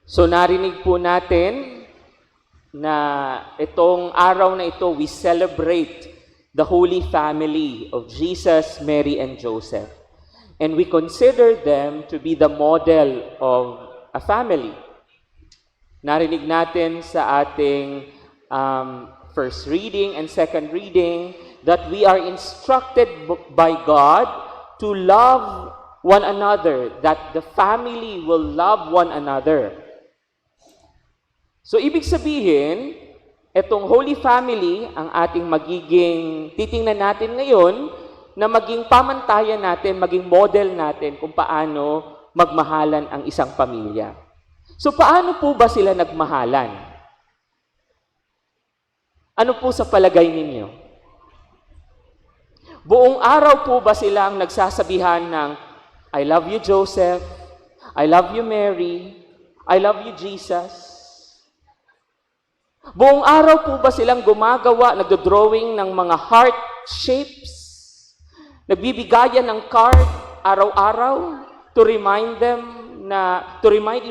So narinig po natin na itong araw na ito, we celebrate the Holy Family of Jesus, Mary, and Joseph. And we consider them to be the model of a family. Narinig natin sa ating first reading and second reading that we are instructed by God to love one another, that the family will love one another. So, ibig sabihin, itong Holy Family, ang ating magiging, titingnan natin ngayon, na maging pamantayan natin, maging model natin kung paano magmahalan ang isang pamilya. So, paano po ba sila nagmahalan? Ano po sa palagay ninyo? Buong araw po ba silang nagsasabihan ng, I love you, Joseph. I love you, Mary. I love you, Jesus. Buong araw po ba silang gumagawa, nagdo-drawing ng mga heart shapes? Nagbibigayan ng card araw-araw to remind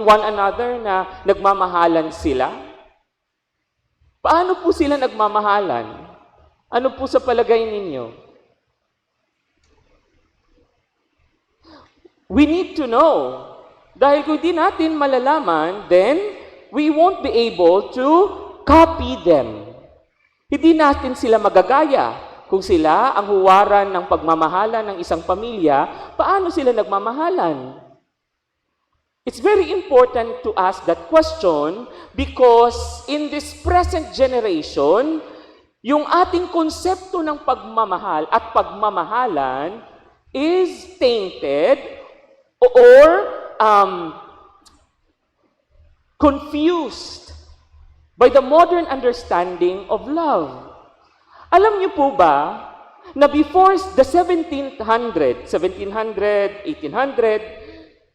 one another na nagmamahalan sila? Paano po sila nagmamahalan? Ano po sa palagay ninyo? We need to know. Dahil kung di natin malalaman, then we won't be able to copy them. Hindi natin sila magagaya. Kung sila ang huwaran ng pagmamahalan ng isang pamilya, paano sila nagmamahalan? It's very important to ask that question because in this present generation, yung ating konsepto ng pagmamahal at pagmamahalan is tainted or confused by the modern understanding of love. Alam niyo po ba na before the 1700, 1800,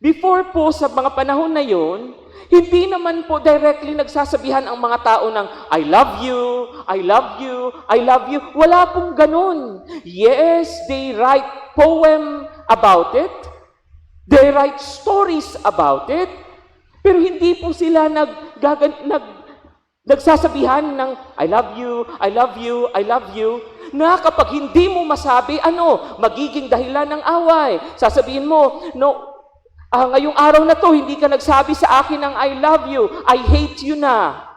before po sa mga panahon na yun, hindi naman po directly nagsasabihan ang mga tao ng I love you, I love you, I love you. Wala pong ganun. Yes, they write poem about it. They write stories about it. Pero hindi po sila nagsasabihan ng I love you, I love you, I love you, na kapag hindi mo masabi, magiging dahilan ng away. Sasabihin mo, ngayong araw na to, hindi ka nagsabi sa akin ng I love you, I hate you na.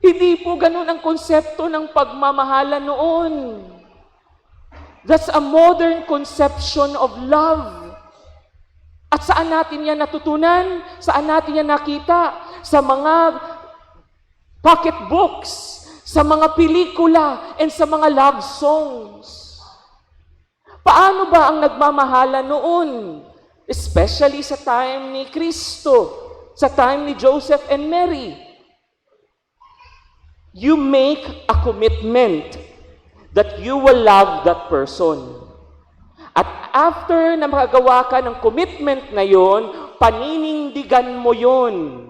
Hindi po ganun ang konsepto ng pagmamahalan noon. That's a modern conception of love. At saan natin yan natutunan? Saan natin yan nakita? Sa mga pocketbooks, sa mga pelikula, and sa mga love songs. Paano ba ang nagmamahalan noon? Especially sa time ni Kristo, sa time ni Joseph and Mary. You make a commitment that you will love that person. At after na makagawa ka ng commitment na yon, paninindigan mo yon.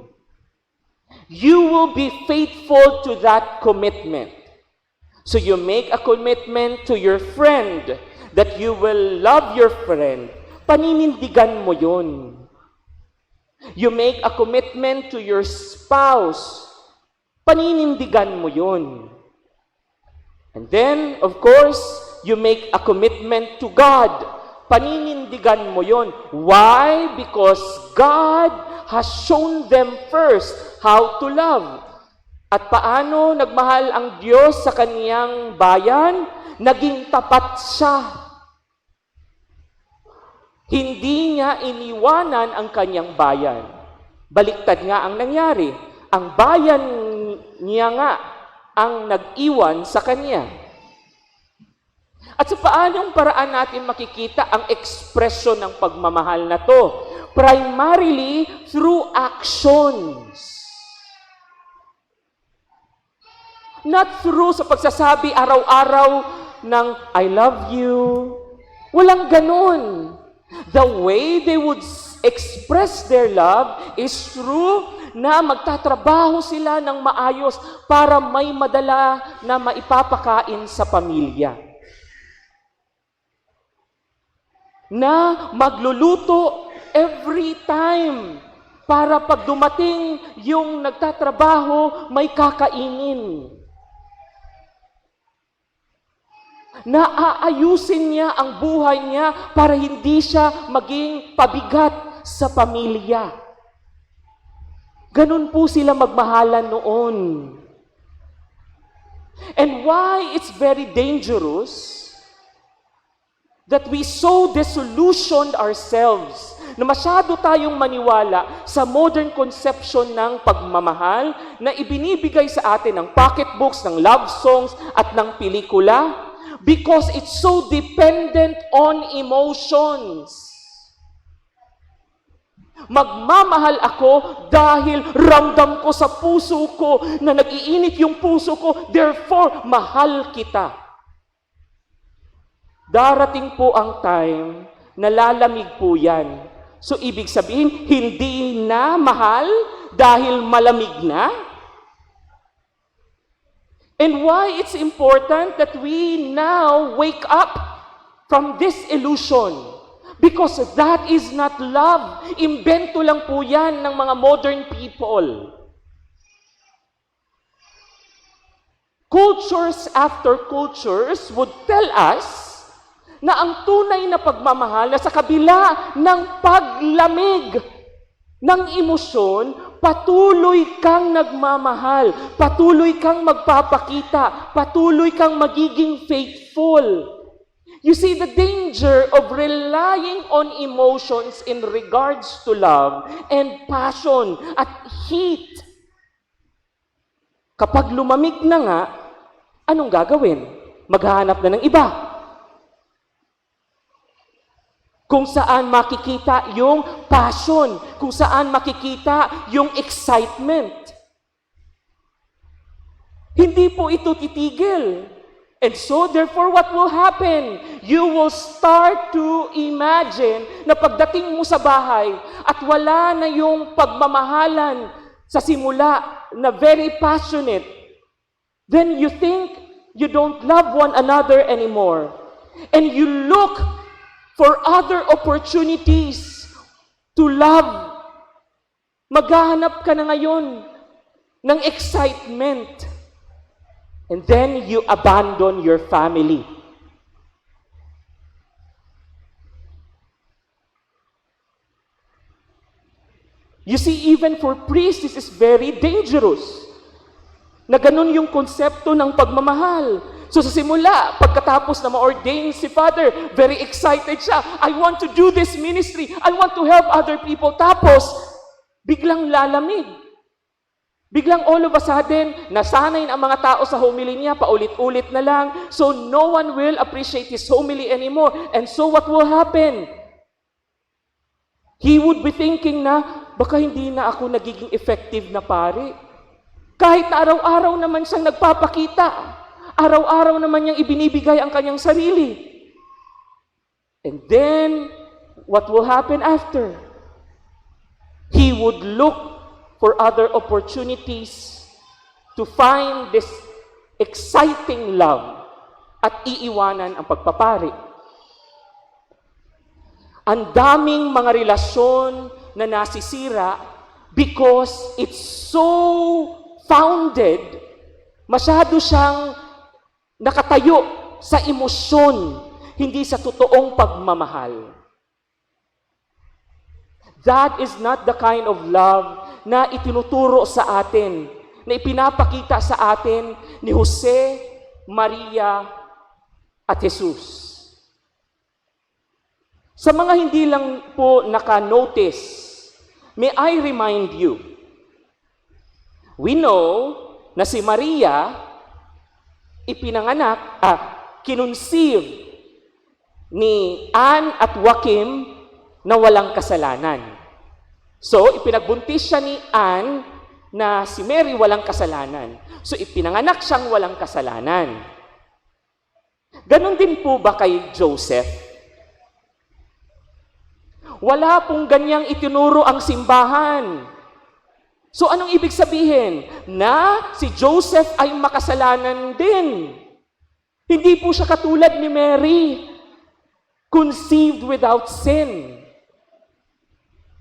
You will be faithful to that commitment. So you make a commitment to your friend that you will love your friend. Paninindigan mo yon. You make a commitment to your spouse. Paninindigan mo yon. And then, of course, you make a commitment to God. Paninindigan mo yon. Why? Because God has shown them first how to love. At paano nagmahal ang Diyos sa kaniyang bayan? Naging tapat siya. Hindi niya iniwanan ang kaniyang bayan. Baliktad nga ang nangyari. Ang bayan niya nga ang nag-iwan sa kanya. At sa paanong paraan natin makikita ang ekspresyon ng pagmamahal na to? Primarily through actions. Not through sa pagsasabi araw-araw ng I love you. Walang ganun. The way they would express their love is through na magtatrabaho sila ng maayos para may madala na maipapakain sa pamilya. Na magluluto every time para pag dumating yung nagtatrabaho, may kakainin. Na aayusin niya ang buhay niya para hindi siya maging pabigat sa pamilya. Ganun po sila magmahalan noon. And why it's very dangerous that we so disillusioned ourselves, na masyado tayong maniwala sa modern conception ng pagmamahal na ibinibigay sa atin ng pocketbooks, ng love songs, at ng pelikula, because it's so dependent on emotions. Magmamahal ako dahil ramdam ko sa puso ko na nag-iinit yung puso ko, therefore, mahal kita. Darating po ang time na lalamig po yan. So, ibig sabihin, hindi na mahal dahil malamig na? And why it's important that we now wake up from this illusion? Because that is not love. Imbento lang po yan ng mga modern people. Cultures after cultures would tell us na ang tunay na pagmamahal na sa kabila ng paglamig ng emosyon, patuloy kang nagmamahal, patuloy kang magpapakita, patuloy kang magiging faithful. You see, the danger of relying on emotions in regards to love and passion at heat. Kapag lumamig na nga, anong gagawin? Maghahanap na ng iba. Kung saan makikita yung passion, kung saan makikita yung excitement. Hindi po ito titigil. And so, therefore, what will happen? You will start to imagine na pagdating mo sa bahay at wala na yung pagmamahalan sa simula na very passionate, then you think you don't love one another anymore. And you look for other opportunities to love. Maghahanap ka na ngayon ng excitement. And then you abandon your family. You see, even for priests, this is very dangerous. Na ganun yung konsepto ng pagmamahal. So sa simula, pagkatapos na ma-ordain si Father, very excited siya. I want to do this ministry. I want to help other people. Tapos, biglang lalamig. Biglang all of a sudden, nasanay ang mga tao sa homily niya, paulit-ulit na lang. So no one will appreciate his homily anymore. And so what will happen? He would be thinking na, baka hindi na ako nagiging effective na pare. Kahit na araw-araw naman siyang nagpapakita. Araw-araw naman niyang ibinibigay ang kanyang sarili. And then, what will happen after? He would look for other opportunities to find this exciting love at iiwanan ang pagpapari. Ang daming mga relasyon na nasisira because it's so founded, masyado siyang nakatayo sa emosyon, hindi sa totoong pagmamahal. That is not the kind of love na itinuturo sa atin, na ipinapakita sa atin ni Jose, Maria, at Jesus. Sa mga hindi lang po naka-notice, may I remind you, we know na si Maria kinunceive ni Anne at Joachim na walang kasalanan. So, ipinagbuntis siya ni Anne na si Mary walang kasalanan. So, ipinanganak siyang walang kasalanan. Ganon din po ba kay Joseph? Wala pong ganyang itinuro ang simbahan. So anong ibig sabihin? Na si Joseph ay makasalanan din. Hindi po siya katulad ni Mary, conceived without sin.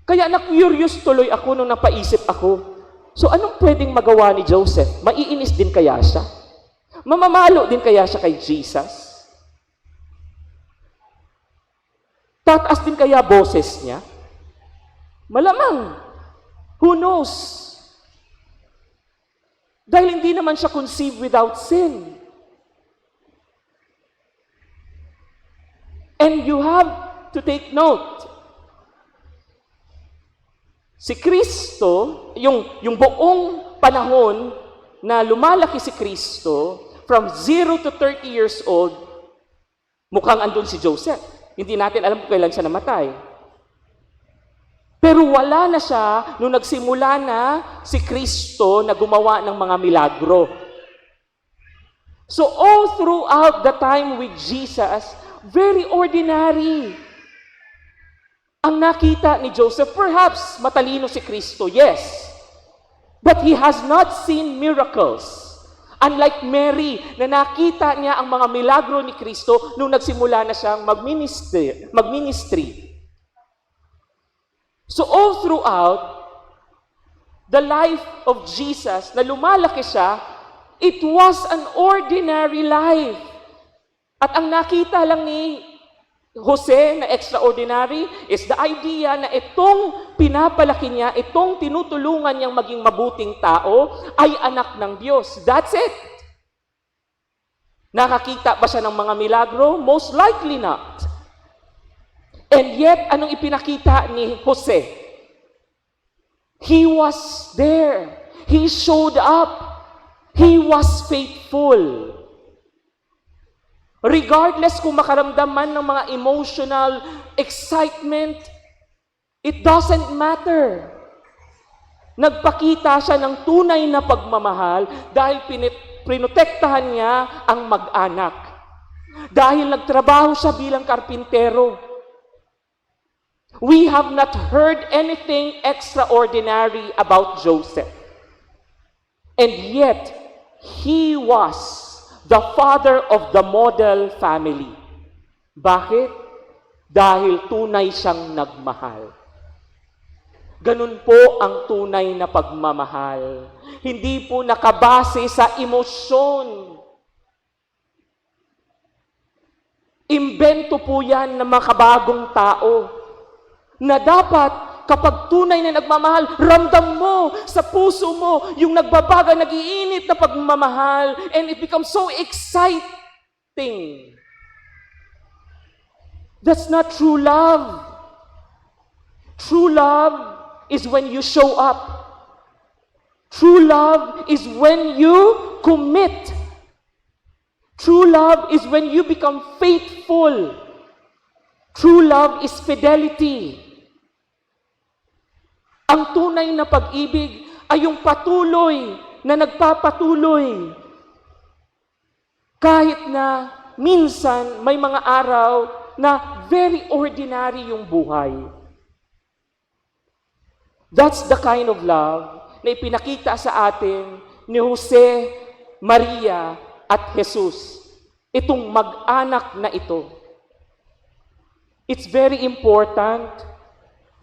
Kaya na-curious tuloy ako nung napaisip ako. So anong pwedeng magawa ni Joseph? Maiinis din kaya siya? Mamamalo din kaya siya kay Jesus? Tataas din kaya boses niya? Malamang. Who knows? Dahil hindi naman siya conceived without sin. And you have to take note. Si Kristo, yung buong panahon na lumalaki si Kristo, from 0 to 30 years old, mukhang andun si Joseph. Hindi natin alam kung kailan siya namatay. Pero wala na siya nung nagsimula na si Kristo na gumawa ng mga milagro. So all throughout the time with Jesus, very ordinary ang nakita ni Joseph. Perhaps matalino si Kristo, yes. But he has not seen miracles. Unlike Mary, na nakita niya ang mga milagro ni Kristo nung nagsimula na siyang magministry. So all throughout the life of Jesus, na lumalaki siya, it was an ordinary life. At ang nakita lang ni Jose na extraordinary is the idea na itong pinapalaki niya, itong tinutulungan niyang maging mabuting tao, ay anak ng Diyos. That's it. Nakakita ba siya ng mga milagro? Most likely not. And yet, anong ipinakita ni Jose? He was there. He showed up. He was faithful. Regardless kung makaramdam man ng mga emotional excitement, it doesn't matter. Nagpakita siya ng tunay na pagmamahal dahil prinotektahan niya ang mag-anak. Dahil nagtrabaho siya bilang karpintero. We have not heard anything extraordinary about Joseph. And yet, he was the father of the model family. Bakit? Dahil tunay siyang nagmahal. Ganun po ang tunay na pagmamahal. Hindi po nakabase sa emosyon. Imbento po yan ng makabagong tao. Na dapat kapag tunay na nagmamahal, ramdam mo sa puso mo yung nagbabaga, nag-iinit na pagmamahal, and it becomes so exciting. That's not true love. True love is when you show up. True love is when you commit. True love is when you become faithful. True love is fidelity. Ang tunay na pag-ibig ay yung patuloy na nagpapatuloy. Kahit na minsan may mga araw na very ordinary yung buhay. That's the kind of love na ipinakita sa atin ni Jose, Maria, at Jesus. Itong mag-anak na ito. It's very important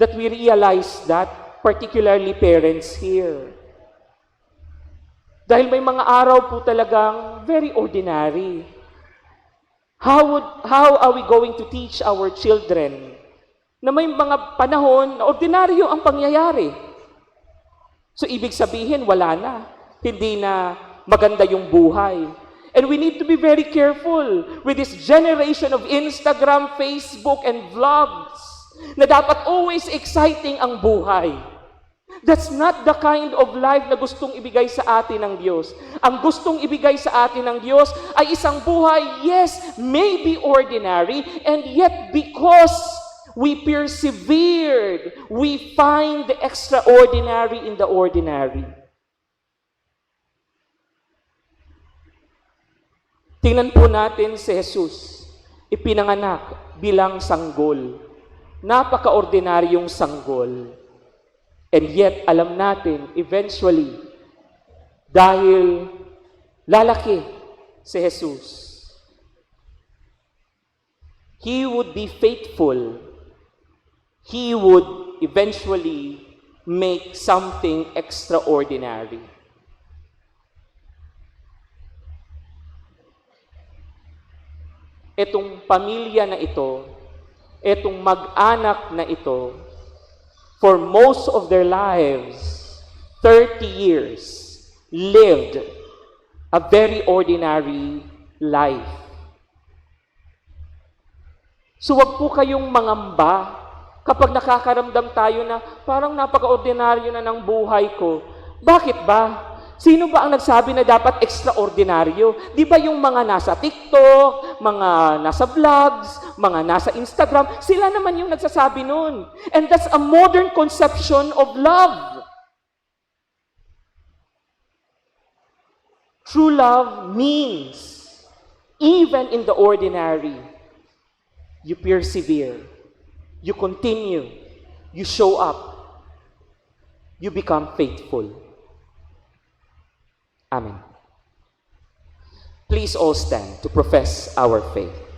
that we realize that, particularly parents here. Dahil may mga araw po talagang very ordinary. How are we going to teach our children na may mga panahon na ordinaryo ang pangyayari? So ibig sabihin, wala na. Hindi na maganda yung buhay. And we need to be very careful with this generation of Instagram, Facebook, and vlogs na dapat always exciting ang buhay. That's not the kind of life na gustong ibigay sa atin ng Diyos. Ang gustong ibigay sa atin ng Diyos ay isang buhay, yes, maybe ordinary, and yet because we persevered, we find the extraordinary in the ordinary. Tingnan po natin si Jesus, ipinanganak bilang sanggol. Napaka-ordinaryong sanggol. And yet, alam natin, eventually, dahil lalaki si Jesus, He would be faithful. He would eventually make something extraordinary. Itong pamilya na ito, itong mag-anak na ito, for most of their lives, 30 years, lived a very ordinary life. So wag po kayong mangamba kapag nakakaramdam tayo na parang napaka-ordinaryo na ng buhay ko. Bakit ba? Sino ba ang nagsabi na dapat extraordinaryo? Di ba yung mga nasa TikTok, mga nasa vlogs, mga nasa Instagram, sila naman yung nagsasabi nun. And that's a modern conception of love. True love means, even in the ordinary, you persevere, you continue, you show up, you become faithful. Amen. Please all stand to profess our faith.